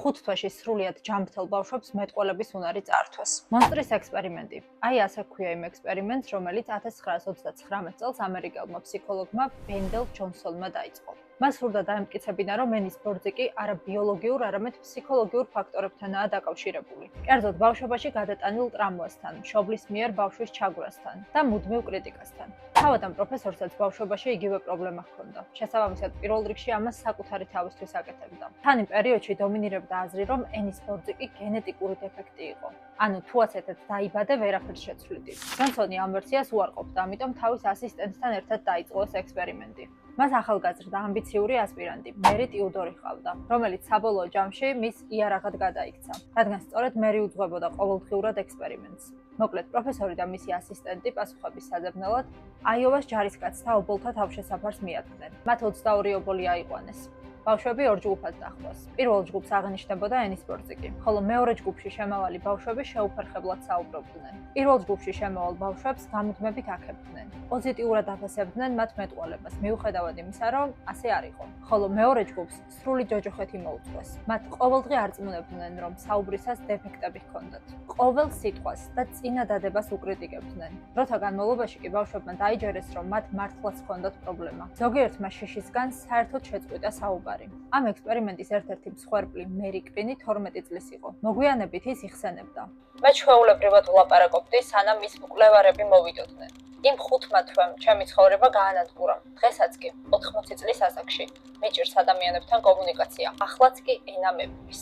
5 თვეში სრულიად ჯანმრთელ ბავშვებს მეტყველების უნარი წაართვეს. მონსტრის ექსპერიმენტი. აი ასე ქვია იმ ექსპერიმენტს, რომელიც 1939 წელს ამერიკელმა ფსიქოლოგმა ბენდელ ჯონსონმა დაიწყო. მას სურდა დაემტკიცებინა, რომ ენის ბორძიკი არა ბიოლოგიურ, არამედ ფსიქოლოგიურ ფაქტორებთანაა დაკავშირებული. კერძოდ, ბავშვობაში გადატანილ ტრამვასთან, მშობლის მიერ ბავშვის ჩაგვრასთან და მუდმივ კრიტიკასთან. თავად ამ პროფესორსაც ბავშვობაში იგივე პრობლემა ჰქონდა. შესაბამისად, პირველ რიგში ამას საკუთარი თავისთვის აკეთებდა. თან იმ პერიოდში დომინირებდა აზრი, რომ ენის ბორძიკი გენეტიკური დეფექტი იყო. ანუ თუ ასეთად დაიბადე, ვერაფერს შეცვლიდი. ჯონსონი ამ ვერსიას უარყოფდა, ამიტომ თავის ასისტენტთან ერთად დაიწყო ეს ექსპერიმენტი. მას ახალგაზრდა ამბიციური ასპირანტი, მერი ტიუდორი ჰყავდა, რომელიც საბოლოო ჯამში მის იარაღად გადაიქცა, რადგან სწორედ მერი უძღვებოდა ყოველდღიურად ექსპერიმენტს. მოკლედ, პროფესორი და მისი ასისტენტი პასუხების საძებნელად აიოვას ჯარისკაცთა ობოლთა თავშესაფარს მიადგნენ. მათ 22 ობოლი აიყვანეს. ბავშვები ორ ჯგუფად დახვეს. პირველ ჯგუფს აღნიშნებოდა ენის ბორძიკი, ხოლო მეორე ჯგუფში შემავალი ბავშვები შეუფერხებლად საუბრობდნენ. პირველ ჯგუფში შემავალ ბავშვებს გამუდმებით აქებდნენ. პოზიტიურად აფასებდნენ მათ მეტყველებას, მიუხედავად იმისა, რომ ასე არ იყო. ხოლო მეორე ჯგუფს სრული ჯოჯოხეთი მოუწყვეს. მათ ყოველდღე არწმუნებდნენ, რომ საუბრისას დეფექტები ჰქონდათ. ყოველ სიტყვას და წინა დადებას უკრიტიკებდნენ. დროთა განმავლობაში კი ბავშვებმა დაიჯერეს, რომ მათ მართლაც ჰქონდათ პრობლემა. ზოგიერთმა შიშისგან საერთოდ შეწყვიტა საუბარი. ამ ექსპერიმენტის ერთ-ერთი მსხვერპლი მერი კრინი 12 წლის იყო. მოგვიანებით ის იხსენებდა. მე ჩვეულებრივად ვლაპარაკობდი, სანამ ის მკვლევარები მოვიდოდნენ. იმ 5 თვემ ჩემი ცხოვრება გაანადგურა. დღესაც კი 80 წლის ასაკში მიჭირს ადამიანებთან კომუნიკაცია. ახლაც კი ენა მებურის.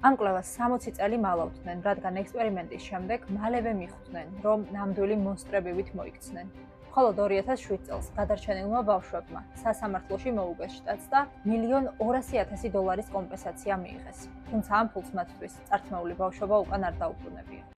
ამ კვლევას 60 წელი მალავდნენ, რადგან ექსპერიმენტის შემდეგ მალევე მიხვდნენ, რომ ნამდვილი მონსტრებივით მოიქცნენ. ხოლო 2007 წელს გადარჩენილმა ბავშვებმა სასამართლოში მოუგეს შტატს და $1,200,000 კომპენსაცია მიიღეს. თუმცა ამ ფულს მათთვის წართმეული ბავშვობა უკან არ დაუბრუნებია.